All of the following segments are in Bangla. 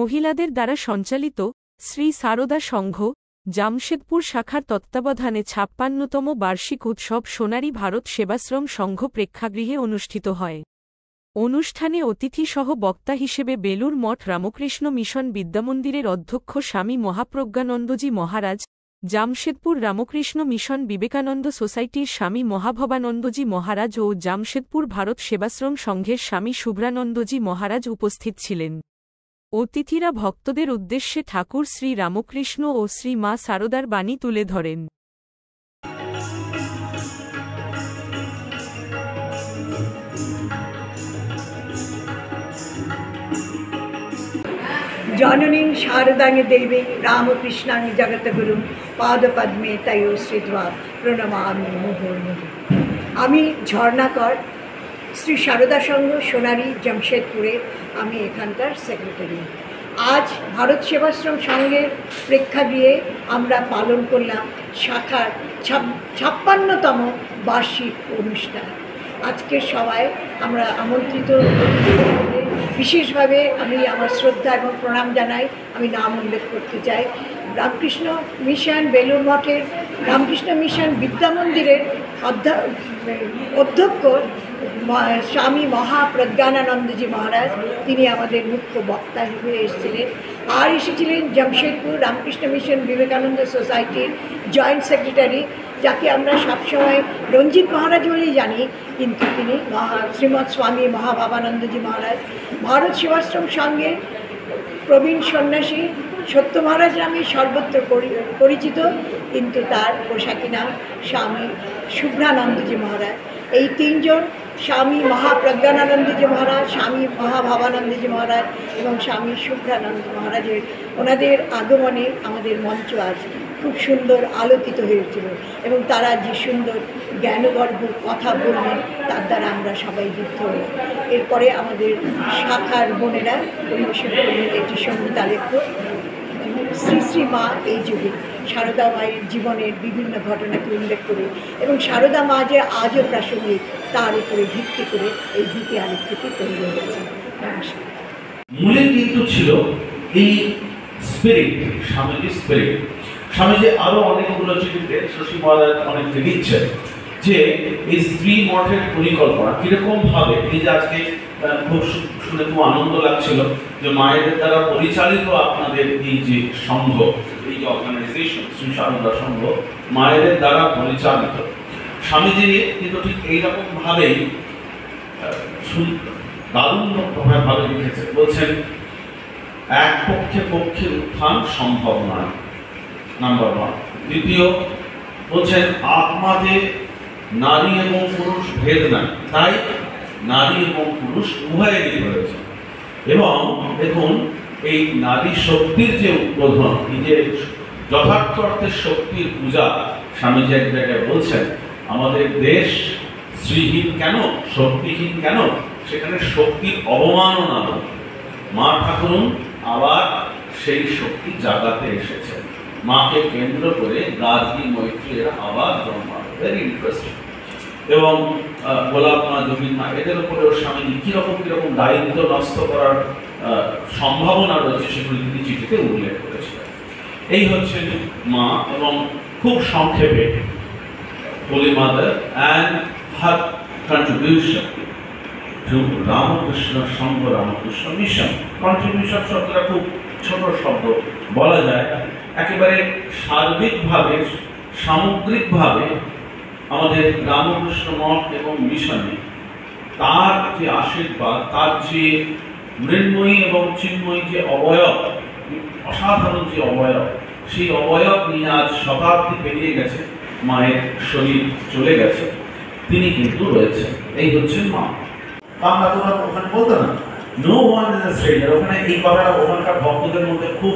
মহিলাদের দ্বারা সঞ্চালিত শ্রী সারদা সংঘ জামশেদপুর শাখার তত্ত্বাবধানে ৫৬তম বার্ষিক উৎসব সোনারী ভারত সেবাশ্রম সংঘ প্রেক্ষাগৃহে অনুষ্ঠিত হয়। অনুষ্ঠানে অতিথিসহ বক্তা হিসেবে বেলুর মঠ রামকৃষ্ণ মিশন বিদ্যামন্দিরের অধ্যক্ষ স্বামী মহাপ্রজ্ঞানন্দজি মহারাজ, জামশেদপুর রামকৃষ্ণ মিশন বিবেকানন্দ সোসাইটির স্বামী মহাভবানন্দজি মহারাজ ও জামশেদপুর ভারত সেবাশ্রম সংঘের স্বামী শুভ্রানন্দজি মহারাজ উপস্থিত ছিলেন। অতিথিরা ভক্তদের উদ্দেশ্যে ঠাকুর শ্রী রামকৃষ্ণ ও শ্রী মা সারদার বাণী তুলে ধরেন। জননীং শারদাঙ্গে দেবী রামকৃষ্ণাঙ্গে জগৎগুরুং পাদপদ্মে তয়ো শ্রিত্বা প্রণমামি মুহুর্মুহুঃ। আমি ঝর্ণাকর, শ্রী সারদা সংঘ সোনারী জামশেদপুরে আমি এখানকার সেক্রেটারি। আজ ভারত সেবাশ্রম সংঘের প্রেক্ষাগৃহে আমরা পালন করলাম শাখার ৫৬তম বার্ষিক অনুষ্ঠান। আজকের সবাই আমরা আমন্ত্রিত বিশেষভাবে আমি আমার শ্রদ্ধা এবং প্রণাম জানাই। আমি নাম উল্লেখ করতে চাই রামকৃষ্ণ মিশন বেলুর মঠের রামকৃষ্ণ মিশন বিদ্যামন্দিরের অধ্যক্ষ স্বামী মহাপ্রজ্ঞানানন্দজি মহারাজ, তিনি আমাদের মুখ্য বক্তা হয়ে এসেছিলেন। আর এসেছিলেন জামশেদপুর রামকৃষ্ণ মিশন বিবেকানন্দ সোসাইটির জয়েন্ট সেক্রেটারি, যাকে আমরা সবসময় রঞ্জিত মহারাজ বলেই জানি, কিন্তু তিনি শ্রীমৎ স্বামী মহাভবানন্দজি মহারাজ। ভারত সেবাশ্রম সংঘের প্রবীণ সন্ন্যাসী সত্য মহারাজ নামে সর্বত্র পরিচিত, কিন্তু তার পোশাকি নাম স্বামী শুভ্রানন্দজি মহারাজ। এই তিনজন স্বামী মহাপ্রজ্ঞানানন্দজি মহারাজ, স্বামী মহাভবানন্দজি মহারাজ এবং স্বামী শুভ্রানন্দ মহারাজের ওনাদের আগমনে আমাদের মঞ্চ আজ খুব সুন্দর আলোকিত হয়েছিল এবং তারা যে সুন্দর জ্ঞানগর্ভ কথা বললেন তার দ্বারা আমরা সবাই যুক্ত হলাম। এরপরে আমাদের শাখার বোনেরা পরিবেশন করলেন একটি সঙ্গীতালেখ্য শ্রী শ্রী মা এই যুগে সারদা মায়ের জীবনের বিভিন্ন ঘটনাকে উল্লেখ করে এবং সারদা মা যে আজও প্রাসঙ্গিক তার উপরে ভিত্তি করে এই গীতি আলেখ্যটি তৈরি হয়েছে। নমস্কার। মূলে কিন্তু ছিল এই স্পিরিট, স্বামীজির স্পিরিট। স্বামীজি আরো অনেকগুলো চিঠিতে শশী মহারাজ অনেককে দিচ্ছেন যে এই স্ত্রী মঠের পরিকল্পনা কিরকম ভাবে, এই যে আজকে খুব শুনে খুব আনন্দ লাগছিল যে মায়েদের দ্বারা পরিচালিত আপনাদের এই যে সংঘ, এই যে অর্গানাইজেশন শ্রী সারদা সংঘ মায়েদের দ্বারা পরিচালিত। স্বামীজি কিন্তু ঠিক এইরকম ভাবেই দারুণভাবে লিখেছেন, বলছেন এক পক্ষে উত্থান সম্ভব নয়, নাম্বার 1। দ্বিতীয় বলছেন আত্মাতে নারী এবং পুরুষ ভেদ নাই, তাই নারী এবং পুরুষ উভয়েরই রয়েছে। এবং দেখুন এই নারী শক্তির যে উদ্বোধন, এই যে যথার্থ অর্থের শক্তির পূজা, স্বামীজি এক জায়গায় বলছেন আমাদের দেশ শ্রীহীন কেন, শক্তিহীন কেন, সেখানে শক্তির অবমাননা নয়। মা ঠাকুরুন আবার সেই শক্তি জাগাতে এসেছে, মাকে কেন্দ্র করে গার্গী মৈত্রীর আবার জন্মানো, ভেরি ইন্টারেস্টিং। এবং গোলাপ মা, জমিন মা, এদের উপরেও স্বামীজি কিরকম দায়িত্ব নষ্ট করার সম্ভাবনা রয়েছে সেগুলি তিনি চিঠিতে উল্লেখ করেছিলেন। এই হচ্ছে মা। এবং খুব সংক্ষেপে holy mother and her contribution to Ramakrishna Sangha Ramakrishna Mission. Contribution শব্দটা খুব ছোট শব্দ বলা যায়, একেবারে সার্বিকভাবে সামগ্রিকভাবে আমাদের রামকৃষ্ণ মঠ এবং মিশনে তার যে আশীর্বাদ, তার যে মৃন্ময়ী এবং চিন্ময়ী যে অবয়ব, অসাধারণ যে অবয়ব, সেই অবয়ব নিয়ে আজ শতাব্দী পেরিয়ে গেছে, মায়ের শরীর চলে গেছে, তিনি কিন্তু রয়েছেন। এই হচ্ছেন মা। আমরা তোমরা ওখানে বলতো না no one is a stranger, ওখানে এই কথাটা ওখানকার ভক্তদের মধ্যে খুব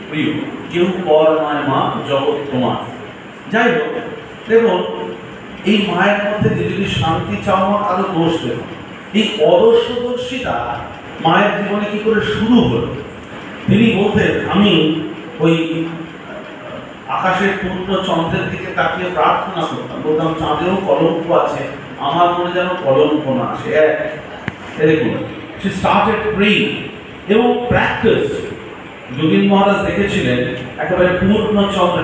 প্রিয়, কেউ পর নয় মা জগৎ তোমার। যাই হোক, দেখুন এই মায়ের মধ্যে যদি শান্তি চাওয়া আরো দোষ দেব, এই অদর্শদর্শিতা মায়ের জীবনে কি করে শুরু হলো। তিনি বলতেন আমি ওই আকাশের পূর্ণ চন্দ্রের দিকে তাকিয়ে প্রার্থনা করতাম, বলতাম চাঁদেও কলঙ্ক আছে, আমার মনে যেন কলঙ্ক না আসে। দেখুন, she started praying এবং প্র্যাকটিস যোগীন মহারাজ দেখেছিলেন একেবারে পূর্ণচন্দ্র,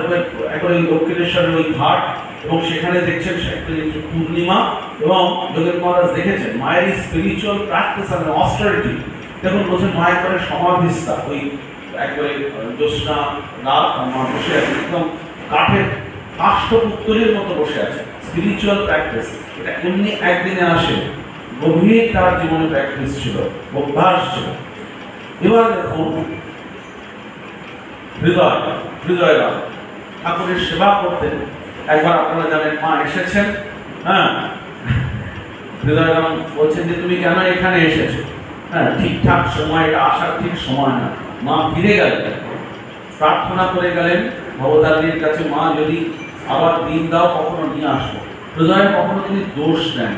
একেবারে দক্ষিণেশ্বরের ওই ঘাট, এবং সেখানে দেখছেন পূর্ণিমা, এবং যোগীন মহারাজ দেখেছেন মায়ের স্পিরিচুয়াল প্র্যাকটিস আর অস্টারিটি। দেখুন বলছেন মা একবারে সমাধিস্থা, ওই একবারে জ্যোৎস্না রাত মা বসে আছে, একদম কাঠের কাষ্ঠপুত্তলির মতো বসে আছে। স্পিরিচুয়াল প্র্যাকটিস এটা এমনি একদিনে আসে, গভীর তার জীবনে প্র্যাকটিস ছিল, অভ্যাস ছিল। এবার দেখুন হৃদয় ঠাকুরের সেবা করতেন। একবার আপনারা জানেন মা এসেছেন, হ্যাঁ, হৃদয়রাম বলছেন যে তুমি কেন এখানে এসেছো? হ্যাঁ, ঠিকঠাক সময়, এটা আসার ঠিক সময় না। মা ফিরে গেলেন, প্রার্থনা করে গেলেন ভবতারিণীর কাছে, মা যদি আবার দিন দাও কখনো নিয়ে আসবো। হৃদয় কখনো তিনি দোষ দেন।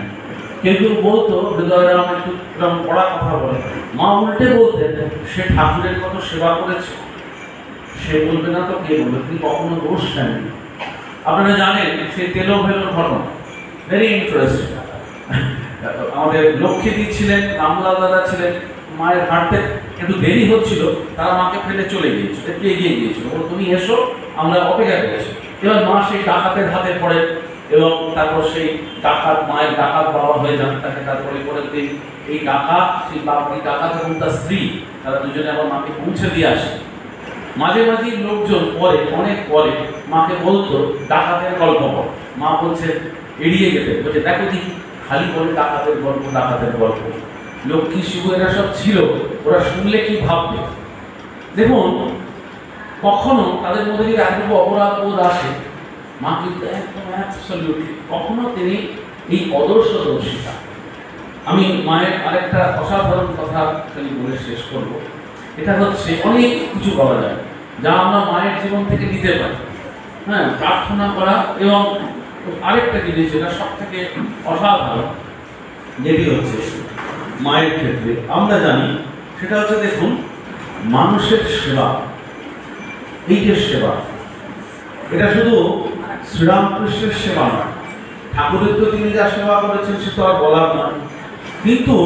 কেউ কেউ বলতো হৃদয়রাম একটু পড়া কথা বলে, মা উল্টে বলতেন সে ঠাকুরের কত সেবা করেছে, সে বলবে না তো কে বলবে, তিনি কখনো দোষ দেন। আপনারা জানেন সেই তেলো ভেলোর ঘটনা, ভেরি ইন্টারেস্টিং। আমাদের লক্ষ্মীদি ছিলেন, রামলাল দাদা ছিলেন, মায়ের হাঁটতে একটু দেরি হচ্ছিল, তারা মাকে ফেলে চলে গিয়েছিল, একটু এগিয়ে গিয়েছিল, তুমি এসো আমরা অপেক্ষা করেছি। এবার মা সেই ডাকাতের হাতে পড়ে, এবং তারপর সেই ডাকাত, মায়ের ডাকাত বাবা হয়ে যান, তাকে তারপরে পরের দিন এই ডাকাত, সেই বাপি ডাকাত এবং তার স্ত্রী, তারা দুজনে আবার মাকে পৌঁছে দিয়ে আসে। মাঝে মাঝে লোকজন পরে, অনেক পরে মাকে বলতো ডাকাতের গল্প বল। মা বলছে এড়িয়ে যেতে, বলছে দেখো দেখি খালি বলে ডাকাতের গল্প, ডাকাতের গল্প। লক্ষ্মী শিবু এরা সব ছিল, ওরা শুনলে কি ভাববে? দেখুন কখনো তাদের মধ্যে যদি একটু অপরাধ বোধ আসে, মা কিন্তু একদম অ্যাবসলিউটলি কখনো তিনি এই অদর্শদর্শিতা। আমি মায়ের আরেকটা অসাধারণ কথা খালি বলে শেষ করবো। এটা হচ্ছে অনেক কিছু করা যায় যা আমরা মায়ের জীবন থেকে নিতে পারি, হ্যাঁ, প্রার্থনা করা। এবং আরেকটা জিনিস যেটা সব থেকে অসাধারণ, যেটি হচ্ছে মায়ের ক্ষেত্রে আমরা জানি, সেটা হচ্ছে দেখুন মানুষের সেবা। এই যে সেবা, এটা শুধু শ্রীরামকৃষ্ণের সেবা নয়, ঠাকুরের তো তিনি যা সেবা করেছেন সে তো আর বলার নয়, কিন্তু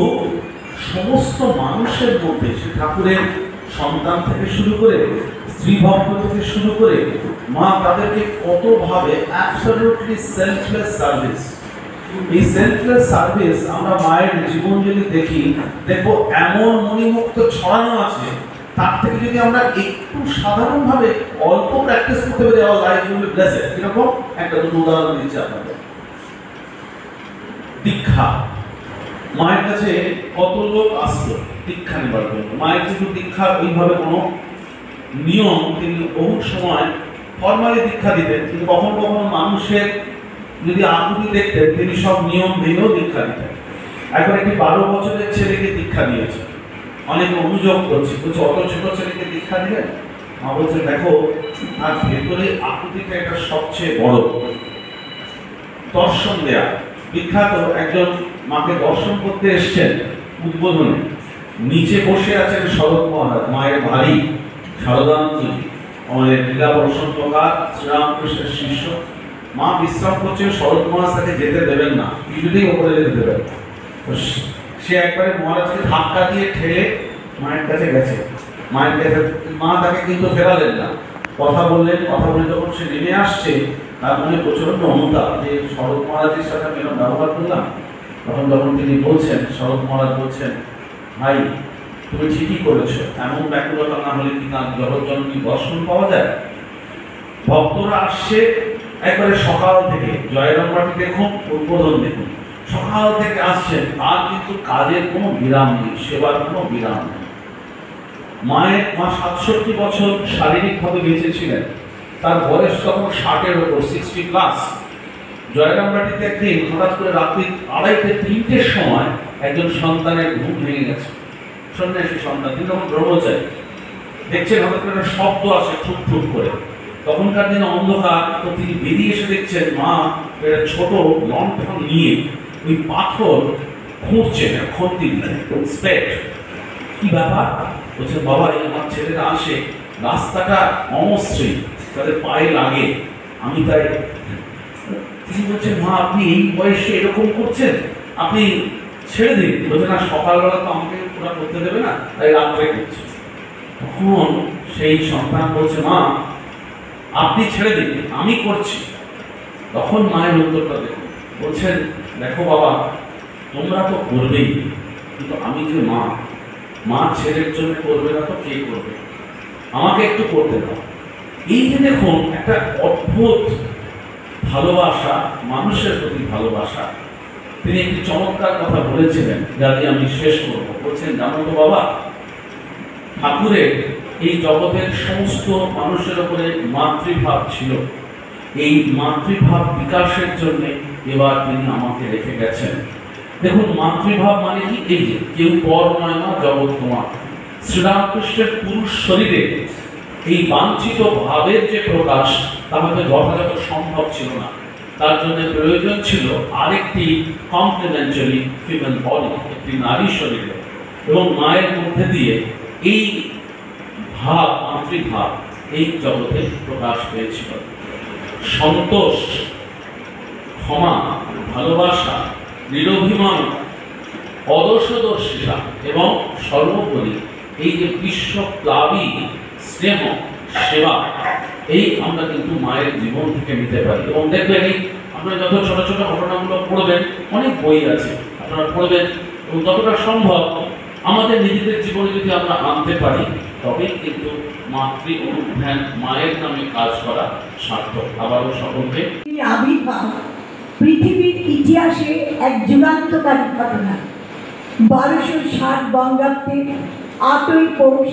সমস্ত মানুষের মধ্যে, সে ঠাকুরের সন্তান থেকে শুরু করে, স্ত্রী ভক্ত থেকে শুরু করে, মা তাদেরকে কতভাবে অ্যাবসলিউটলি সেলফলেস সার্ভিস। এই সেলফলেস সার্ভিস আমরা মায়ের জীবন যদি দেখি, দেখবো এমন মণিমুক্ত ছড়ানো আছে। তার থেকে যদি আমরা একটু সাধারণভাবে অল্প প্র্যাকটিস করতে পারি, আমার লাইফ উইল বি ব্লেসড। এরকম একটা দুটো উদাহরণ দিচ্ছি আপনাদের। দীক্ষা, মায়ের কাছে কত লোক আসতো দীক্ষা নেবার জন্য। মায়ের কিন্তু দীক্ষার ওইভাবে কোনো নিয়ম, তিনি বহু সময় ফর্মালি দীক্ষা দিতেন, কিন্তু কখনো কখনো মানুষের যদি আকুতি দেখতেন, তিনি সব নিয়ম ভেঙেও দীক্ষা দিতেন। একবার একটি 12 বছরের ছেলেকে দীক্ষা দিয়েছে। অনেক অভিযোগ করছে, বলছে অত ছোট ছেলেকে দীক্ষা দিলেন? মা বলছে দেখো, আর ভেতরে আকুতিটা একটা সবচেয়ে বড় দর্শন দেয়া। বিখ্যাত একজন মাকে দর্শন করতে এসছেন উদ্বোধনে, নিচে বসে আছেন শরৎ মহারাজ, মায়ের ভারী শারদানন্দ, আমাদের লীলা বসন্তকার শ্রীরামকৃষ্ণের শিষ্য। মা বিশ্রাম করছেন, শরৎ মহারাজ তাকে যেতে দেবেন না, কিছুতেই ওপরে যেতে দেবেন। সে একবারে মহারাজকে ধাক্কা দিয়ে ঠেলে মায়ের কাছে গেছে। মায়ের কাছে মা তাকে কিন্তু ফেরালেন না, কথা বললেন। কথা বলে যখন সে নেমে আসছে, তার মনে প্রচন্ড অনুতাপ যে শরৎ মহারাজের সাথে আমি এরকম ব্যবহার করলাম। যখন তিনি বলছেন, শরৎ মহারাজ বলছেন, ভাই তুমি ঠিকই করেছো, এমন ব্যাকুলতা না হলে কি তার জগৎজননী দর্শন পাওয়া যায়? ভক্তরা আসছে একবারে সকাল থেকে, জয়রামবাটি দেখুন, উদ্বোধন দেখুন, সকাল থেকে আসছেন, আর কিন্তু কাজের কোনো বিরাম নেই, সেবার কোনো বিরাম নেই। মা 67 বছর শারীরিকভাবে বেঁচে ছিলেন, তার বয়স তখন 60-এর ওপর, 60+। জয়রামবাটিতে একদিন হঠাৎ করে রাত্রি 2:30-3টের সময় একজন সন্তানের ঘুম ভেঙে গেছে। সন্ন্যাসী সন্তান, তিনি তখন ব্রহ্মচারী। দেখছেন হঠাৎ করে একটা শব্দ আসে ঠুক ঠুক করে। তখনকার দিনে অন্ধকার, তো তিনি বেরিয়ে এসে দেখছেন মা একটা ছোট লণ্ঠন নিয়ে ওই পাথর খুঁড়ছেন, খন্তি স্পেট। কি ব্যাপার? বলছে বাবা, এই আমার ছেলেরা আসে, রাস্তাটা অমসৃণ, তাদের পায়ে লাগে, আমি তাই। তিনি বলছেন মা আপনি এই বয়সে এরকম করছেন, আপনি ছেড়ে দিন। বলছে না, সকালবেলা তো আমাকে পুরো করতে দেবে না, তাই রাত্রে করছে। তখন সেই সন্তান বলছে, মা আপনি ছেড়ে দিন, আমি করছি। তখন মায়ের উত্তরটা দেখুন, বলছেন, দেখো বাবা, তোমরা তো করবেই, কিন্তু আমি যে মা, মা ছেলের জন্য করবে না তো কে করবে, আমাকে একটু করতে দাও। এই যে দেখুন একটা অদ্ভুত ভালোবাসা, মানুষের প্রতি ভালোবাসা। তিনি একটি চমৎকার কথা বলেছিলেন, যা দিয়ে আমি শেষ করবো। বলছেন, জানো তো বাবা, ঠাকুরের এই জগতের সমস্ত মানুষের উপরে মাতৃভাব ছিল। এই মাতৃভাব বিকাশের জন্য এবার তিনি আমাকে রেখে গেছেন। দেখুন, মাতৃভাব মানে কি? এই যে কেউ পর নয় না, জগৎ তোমার। শ্রীরামকৃষ্ণের পুরুষ শরীরে এই বাঞ্ছিত ভাবের যে প্রকাশ, তা হয়তো যথাযথ সম্ভব ছিল না। তার জন্য প্রয়োজন ছিল আরেকটি কমপ্লিমেন্টারি ফিমেল বডি, একটি নারী শরীরে, এবং মায়ের মধ্যে দিয়ে এই ভাব, মাতৃভাব এই জগতে প্রকাশ পেয়েছিল। সন্তোষ, ক্ষমা, ভালোবাসা, নিরভিমান, অদর্শদর্শিতা এবং সর্বোপরি এই যে বিশ্বপ্লাবী স্নেহ, সেবা, এই আমরা কিন্তু মায়ের জীবন থেকে নিতে পারি। এবং দেখবেন, এই আপনারা যত ছোট ছোট ঘটনাগুলো পড়বেন, অনেক বই আছে, আপনারা পড়বেন, এবং যতটা সম্ভব আমাদের নিজেদের জীবনে যদি আমরা আনতে পারি, তবেই কিন্তু মাতৃ অনুধ্যান, মায়ের নামে কাজ করা সার্থক। আবারও সকলকে আবির্ভাব পৃথিবীর ইতিহাসে এক যুগান্তকারী ঘটনা। 1260 বঙ্গাব্দে 8ই পৌষ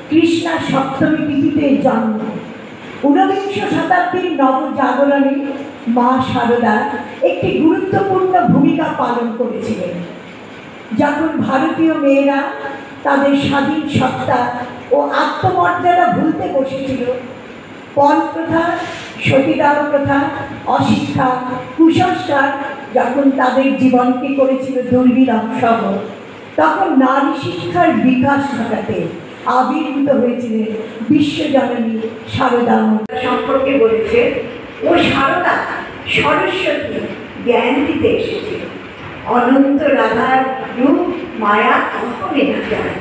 কৃষ্ণা সপ্তমী তিথিতে জন্ম। 19বিংশ শতাব্দীর নবজাগরণে মা শারদা একটি গুরুত্বপূর্ণ ভূমিকা পালন করেছিলেন। যখন ভারতীয় মেয়েরা তাদের স্বাধীন সত্তা ও আত্মমর্যাদা ভুলতে বসেছিল, পণ প্রথা, সতীদাহ প্রথা, অশিক্ষা, কুসংস্কার যখন তাদের জীবনকে করেছিল দুর্বিধংসহ, তখন নারী শিক্ষার বিকাশ ঘটাতে আবির্ভূত হয়েছিলেন বিশ্বজননী শারদা। সম্পর্কে বলেছে, ও শারদা সরস্বতী, জ্ঞান দিতে এসেছিল। অনন্ত রাধার রূপ মায়া কখনো না যায়।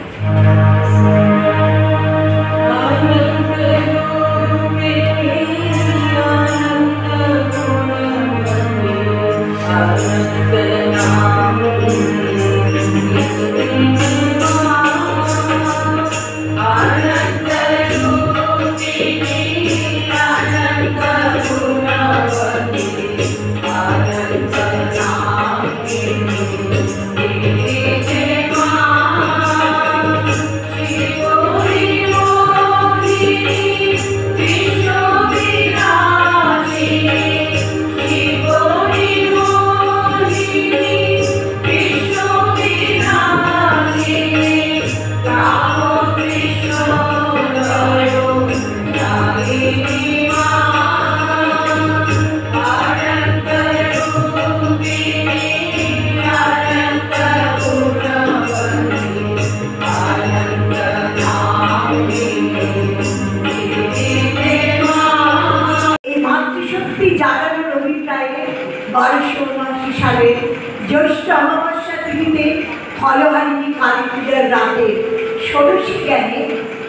জাগানোর অভিপ্রায়ে 1279 সালে জ্যৈষ্ঠ অমাবস্যা তিথিতে ফলহারিণী কালী পূজার রাতে ষোড়শী জ্ঞানে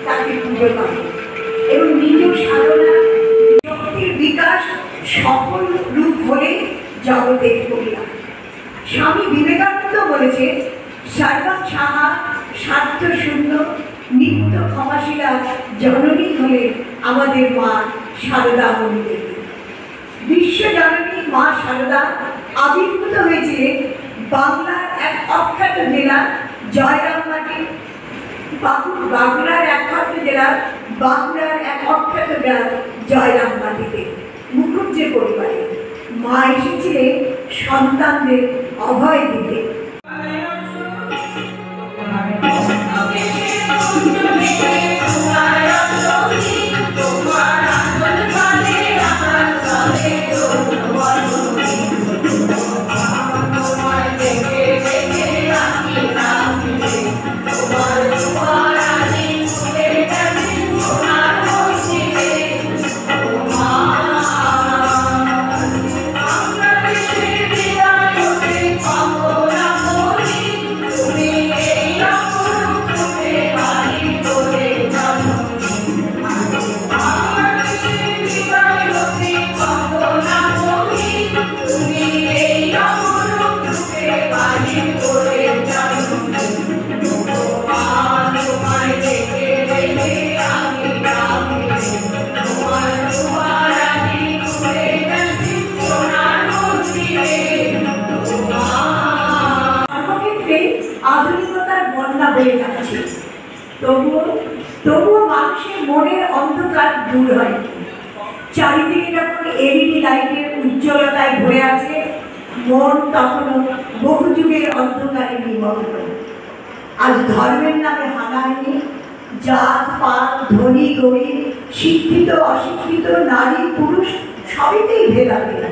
তাকে পুজো করে এবং নিজ সাধনা শক্তির বিকাশ সফল রূপ হলে জগতের কল্যাণ। স্বামী বিবেকানন্দ বলেছে, সর্বং সাহা স্বার্থ শূন্য নিত্য ক্ষমাশীলা জননী হলে আমাদের মা শারদা মণি দেবী। বিশ্বজননী মা শারদা আবির্ভূত হয়েছিলেন বাংলার এক অখ্যাত জেলা জয়রামবাটি, বাঁকুড়ার একমাত্র জেলা বাঁকুড়ার এক অখ্যাত গ্রাম জয়রামবাটিতে মুখুজ্জে পরিবারে। মা এসেছিলেন সন্তানদের অভয় দিতে। আমরা বন্যা বয়ে যাচ্ছে, তবুও মানুষের মনের অন্ধকার দূর হয়নি। চারিদিকে যখন এলইডি লাইটের উজ্জ্বলতায় ভরে আছে, মন তখনও বহু যুগের অন্ধকারে নিমগ্ন। আজ ধর্মের নামে হানাহানি, জাত পাত, ধনী গরিব, শিক্ষিত অশিক্ষিত, নারী পুরুষ সবইতেই ভেদাভেদ।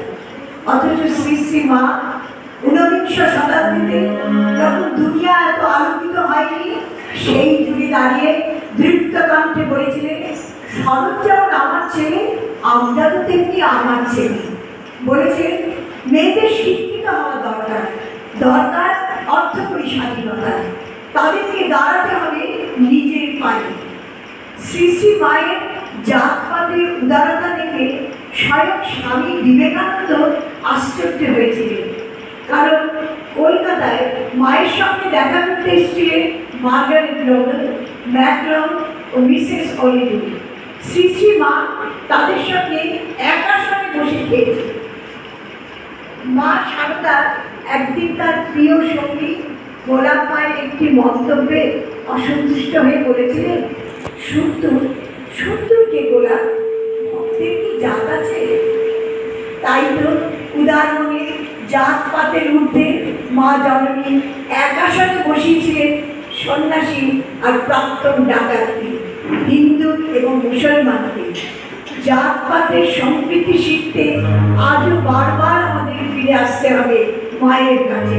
অথচ শ্রী শ্রী মা 19বিংশ শতাব্দীতে যখন দুনিয়া এত আলোকিত হয়নি, সেই যুগে দাঁড়িয়ে দৃপ্ত কণ্ঠে বলেছিলেন, শরৎ যেমন আমার ছেলে, আমজাদও তেমনি আমার ছেলে। বলেছেন মেয়েদের শিক্ষিত হওয়া দরকার, দরকার অর্থকরী স্বাধীনতা, তাদেরকে দাঁড়াতে হবে নিজের পায়ে। শ্রী শ্রী মায়ের জাতপাতের উদারতা দেখে স্বয়ং স্বামী বিবেকানন্দ আশ্চর্য হয়েছিলেন। কারণ কলকাতায় মায়ের সঙ্গে দেখা করতে এসেছিলেন মার্গারেট নোবেল, ম্যাকলম ও মিসেস অলিভির। শ্রী শ্রী মা তাদের সঙ্গে এক আসনে বসে খেয়েছে। মা সারদা একদিন তার প্রিয় সঙ্গী গোলাপ মায়ের একটি মন্তব্যে অসন্তুষ্ট হয়ে বলেছিলেন, সুন্দর কে গোলাপ, ভক্তের কি জাত আছে? তাই তো উদার মনে জাতপাতের ঊর্ধ্বে মা জননী এক আসনে বসিয়েছিলেন সন্ন্যাসী আর প্রাক্তন ডাকাতকে, হিন্দু এবং মুসলমানকে। জাতপাতের সম্প্রীতি শিখতে আজও বারবার আমাদের ফিরে আসতে হবে মায়ের কাছে।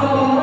Oh